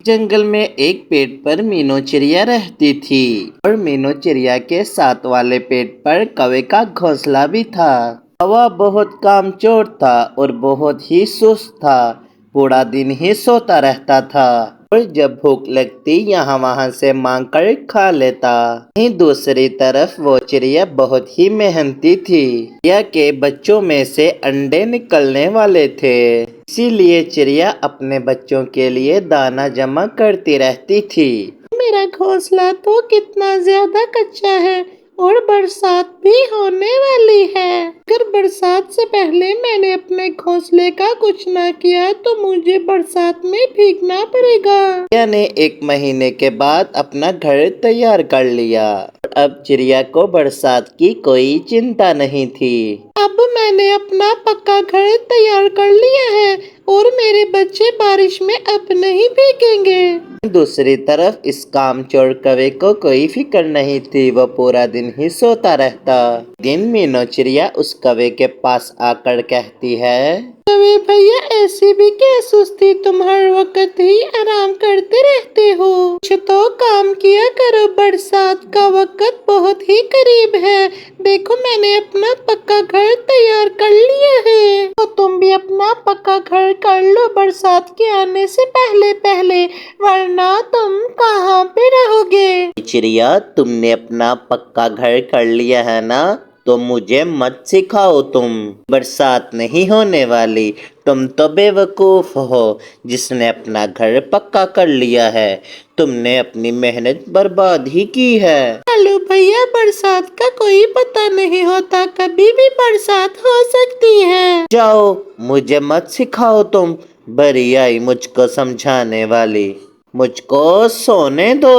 जंगल में एक पेड़ पर मीनू चिड़िया रहती थी और मीनू चिड़िया के साथ वाले पेड़ पर कौवे का घोंसला भी था। कौवा बहुत कामचोर था और बहुत ही सुस्त था। पूरा दिन ही सोता रहता था और जब भूख लगती यहाँ वहाँ से मांग कर खा लेता। वहीं दूसरी तरफ वो चिड़िया बहुत ही मेहनती थी। चिड़िया के बच्चों में से अंडे निकलने वाले थे, इसीलिए चिड़िया अपने बच्चों के लिए दाना जमा करती रहती थी। मेरा घोंसला तो कितना ज्यादा कच्चा है और बरसात भी होने वाली है। अगर बरसात से पहले मैंने अपने घोंसले का कुछ ना किया तो मुझे बरसात में भीगना पड़ेगा। चिड़िया ने 1 महीने के बाद अपना घर तैयार कर लिया। अब चिड़िया को बरसात की कोई चिंता नहीं थी। अब मैंने अपना पक्का घर तैयार कर लिया है और मेरे बच्चे बारिश में अब नहीं भीगेंगे। दूसरी तरफ इस कामचोर कौवे को कोई फिक्र नहीं थी, वो पूरा दिन ही सोता रहता। दिन मीनू चिड़िया उस कौवे के पास आकर कहती है, कौवे भैया ऐसी भी क्या सुस्ती, तुम हर वक्त ही आराम करते रहते हो, कुछ तो काम किया करो, बरसात का वक्त बहुत ही करीब है। देखो मैंने अपना पक्का घर तैयार कर लिया है, तो तुम भी अपना पक्का घर कर लो बरसात के आने से पहले पहले, वरना तुम कहाँ पे रहोगे। चिड़िया तुमने अपना पक्का घर कर लिया है ना, तो मुझे मत सिखाओ, तुम बरसात नहीं होने वाली, तुम तो बेवकूफ हो जिसने अपना घर पक्का कर लिया है, तुमने अपनी मेहनत बर्बाद ही की है। हेलो भैया, बरसात का कोई पता नहीं होता, कभी भी बरसात हो सकती है। जाओ, मुझे मत सिखाओ, तुम बड़ी आई मुझको समझाने वाली, मुझको सोने दो,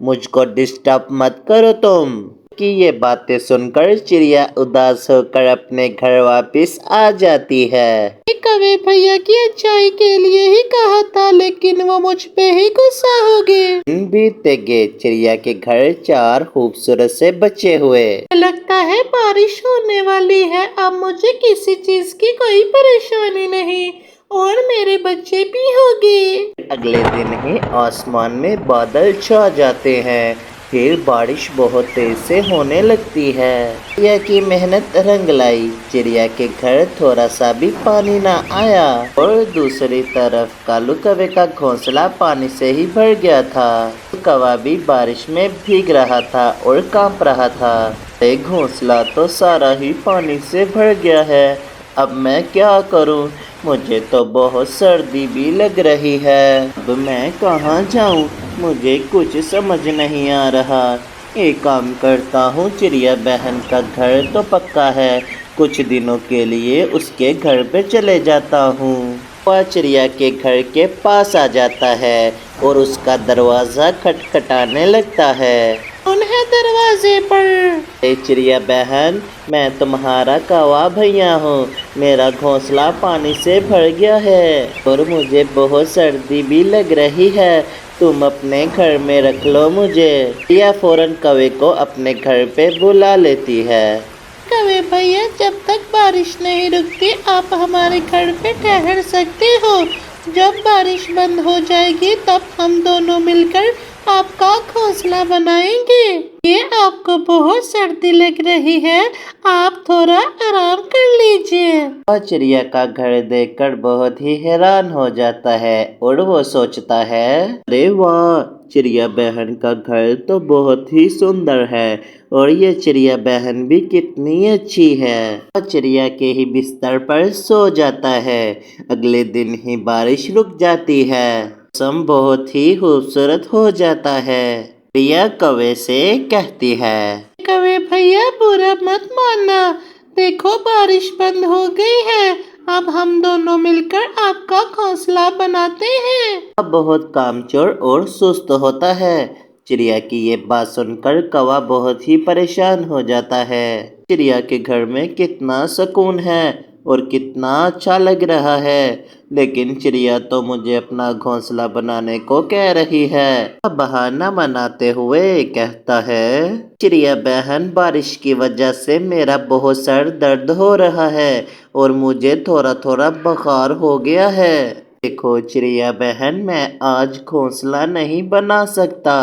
मुझको डिस्टर्ब मत करो तुम। कि ये बातें सुनकर चिड़िया उदास होकर अपने घर वापस आ जाती है। कौवे भैया की अच्छाई के लिए ही कहा था, लेकिन वो मुझ पे ही गुस्सा हो गए। दिन बीतते गए, चिड़िया के घर 4 खूबसूरत से बच्चे हुए। लगता है बारिश होने वाली है, अब मुझे किसी चीज की कोई परेशानी नहीं और मेरे बच्चे भी हो गए। अगले दिन ही आसमान में बादल छा जाते हैं, फिर बारिश बहुत तेज से होने लगती है। चिड़िया की मेहनत रंग लाई, चिड़िया के घर थोड़ा सा भी पानी ना आया और दूसरी तरफ कालू कौवे का घोंसला पानी से ही भर गया था। कौवा भी बारिश में भीग रहा था और कांप रहा था। एक घोंसला तो सारा ही पानी से भर गया है, अब मैं क्या करूं? मुझे तो बहुत सर्दी भी लग रही है, अब मैं कहाँ जाऊं? मुझे कुछ समझ नहीं आ रहा। एक काम करता हूँ, चिड़िया बहन का घर तो पक्का है, कुछ दिनों के लिए उसके घर पे चले जाता हूँ। वह चिड़िया के घर के पास आ जाता है और उसका दरवाजा खटखटाने लगता है। कौन है दरवाजे पर? चिड़िया बहन, मैं तुम्हारा कौवा भैया हूँ, मेरा घोंसला पानी से भर गया है और मुझे बहुत सर्दी भी लग रही है, तुम अपने घर में रख लो मुझे। चिड़िया फौरन कौवे को अपने घर पे बुला लेती है। कौवे भैया, जब तक बारिश नहीं रुकती आप हमारे घर पे ठहर सकते हो, जब बारिश बंद हो जाएगी तब हम दोनों मिलकर आपका घोंसला बनाएंगे। ये आपको बहुत सर्दी लग रही है, आप थोड़ा आराम कर लीजिए। चिड़िया का घर देखकर बहुत ही हैरान हो जाता है और वो सोचता है, अरे वाह, चिड़िया बहन का घर तो बहुत ही सुंदर है और ये चिड़िया बहन भी कितनी अच्छी है। चिड़िया के ही बिस्तर पर सो जाता है। अगले दिन ही बारिश रुक जाती है, मौसम बहुत ही खूबसूरत हो जाता है। चिड़िया कौवे से कहती है, कौवे भैया बुरा मत मानना, देखो बारिश बंद हो गई है, अब हम दोनों मिलकर आपका घोंसला बनाते हैं। अब बहुत कामचोर और सुस्त होता है। चिड़िया की ये बात सुनकर कौवा बहुत ही परेशान हो जाता है। चिड़िया के घर में कितना सुकून है और कितना अच्छा लग रहा है, लेकिन चिड़िया तो मुझे अपना घोंसला बनाने को कह रही है। बहाना बनाते हुए कहता है, चिड़िया बहन, बारिश की वजह से मेरा बहुत सर दर्द हो रहा है और मुझे थोड़ा थोड़ा बुखार हो गया है, देखो चिड़िया बहन, मैं आज घोंसला नहीं बना सकता।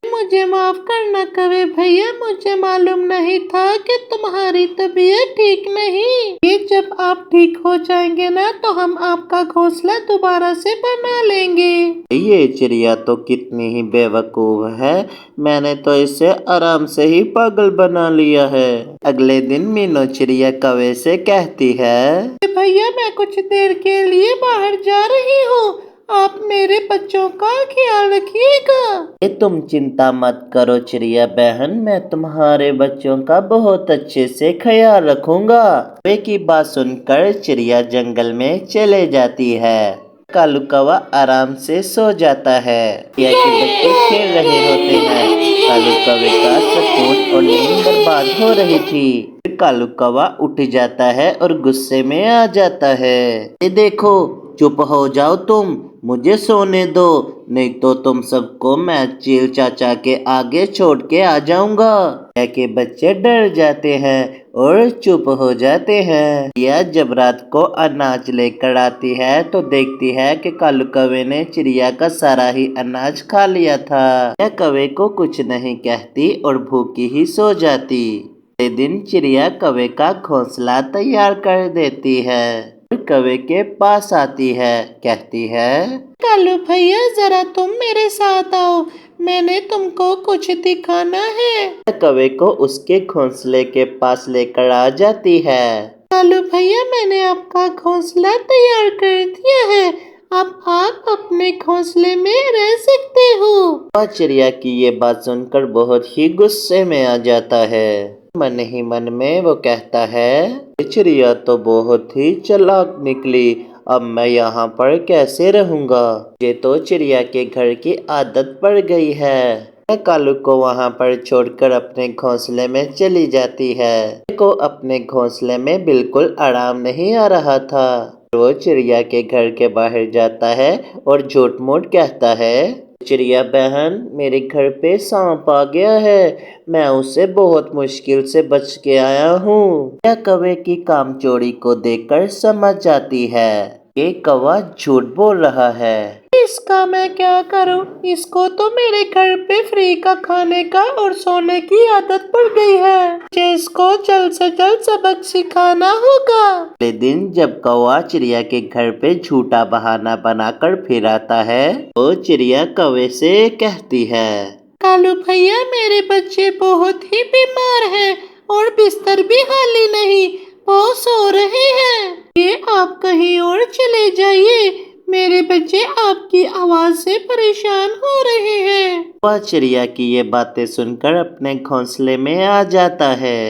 मुझे माफ करना कवे भैया, मुझे मालूम नहीं था कि तुम्हारी तबीयत ठीक नहीं। ये जब आप ठीक हो जाएंगे ना तो हम आपका घोंसला दोबारा से बना लेंगे। ये चिड़िया तो कितनी ही बेवकूफ है, मैंने तो इसे आराम से ही पागल बना लिया है। अगले दिन मीनू चिड़िया कौवे से कहती है, भैया मैं कुछ देर के लिए बाहर जा रही हूँ, आप मेरे बच्चों का ख्याल रखिएगा। ये तुम चिंता मत करो चिड़िया बहन, मैं तुम्हारे बच्चों का बहुत अच्छे से ख्याल रखूंगा। वे की बात सुनकर चिड़िया जंगल में चले जाती है। कालू कौवा आराम से सो जाता है। चिड़िया के बच्चे खेल रहे होते हैं। कालू कौवे का सुकून और नींद बर्बाद हो रही थी। कालू कौवा उठ जाता है और गुस्से में आ जाता है। ये देखो, चुप हो जाओ तुम, मुझे सोने दो, नहीं तो तुम सबको मैं चील चाचा के आगे छोड़ के आ जाऊंगा। चिड़िया के बच्चे डर जाते हैं और चुप हो जाते हैं। चिड़िया जब रात को अनाज लेकर आती है तो देखती है कि कालू कौवे ने चिड़िया का सारा ही अनाज खा लिया था। चिड़िया कौवे को कुछ नहीं कहती और भूखी ही सो जाती। अगले दिन चिड़िया कौवे का घोंसला तैयार कर देती है। कौवे के पास आती है, कहती है, कालू भैया जरा तुम मेरे साथ आओ, मैंने तुमको कुछ दिखाना है। कौवे को उसके घोंसले के पास लेकर आ जाती है। कालू भैया मैंने आपका घोंसला तैयार कर दिया है, अब आप अपने घोंसले में रह सकते हो। चिड़िया की ये बात सुनकर बहुत ही गुस्से में आ जाता है। मन ही मन में वो कहता है, चिड़िया तो बहुत ही चालाक निकली, अब मैं यहाँ पर कैसे रहूंगा। ये तो चिड़िया के घर की आदत पड़ गई है। कालू को वहाँ पर छोड़कर अपने घोंसले में चली जाती है। को अपने घोंसले में बिल्कुल आराम नहीं आ रहा था। वो चिड़िया के घर के बाहर जाता है और झूठ मूठ कहता है, चिड़िया बहन मेरे घर पे सांप आ गया है, मैं उससे बहुत मुश्किल से बच के आया हूँ। चिड़िया कौवे की कामचोरी को देखकर समझ जाती है ये कौवा झूठ बोल रहा है। इसका मैं क्या करूं? इसको तो मेरे घर पे फ्री का खाने का और सोने की आदत पड़ गई है, मुझे इसको जल्द से जल्द सबक सिखाना होगा। अगले दिन जब कौवा चिड़िया के घर पे झूठा बहाना बनाकर फिर आता है तो चिड़िया कौवे से कहती है, कालू भैया मेरे बच्चे बहुत ही बीमार हैं और बिस्तर भी खाली नहीं, वो सो रहे हैं। ये आप कहीं और चले जाइए, मेरे बच्चे आपकी आवाज से परेशान हो रहे हैं। वह चिड़िया की ये बातें सुनकर अपने घोंसले में आ जाता है।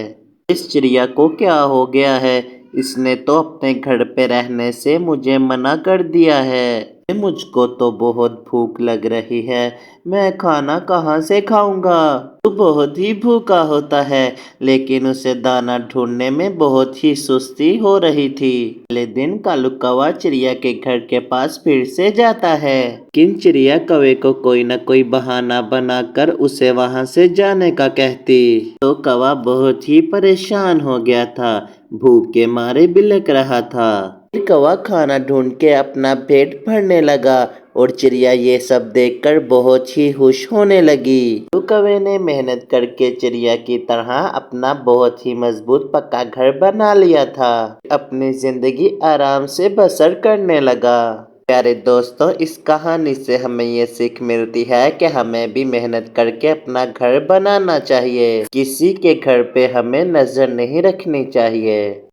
इस चिड़िया को क्या हो गया है, इसने तो अपने घर पे रहने से मुझे मना कर दिया है। मुझको तो बहुत भूख लग रही है, मैं खाना कहाँ से खाऊंगा। तो बहुत ही भूखा होता है, लेकिन उसे दाना ढूंढने में बहुत ही सुस्ती हो रही थी। अगले दिन कालू कौवा चिड़िया के घर के पास फिर से जाता है, लेकिन चिड़िया कौवे को कोई न कोई बहाना बनाकर उसे वहां से जाने का कहती। तो कौवा बहुत ही परेशान हो गया था, भूख के मारे बिलख रहा था। कौवा खाना ढूंढ के अपना पेट भरने लगा और चिड़िया ये सब देखकर बहुत ही खुश होने लगी। तो कौवे ने मेहनत करके चिड़िया की तरह अपना बहुत ही मजबूत पक्का घर बना लिया था, अपनी जिंदगी आराम से बसर करने लगा। प्यारे दोस्तों, इस कहानी से हमें ये सीख मिलती है कि हमें भी मेहनत करके अपना घर बनाना चाहिए, किसी के घर पे हमें नजर नहीं रखनी चाहिए।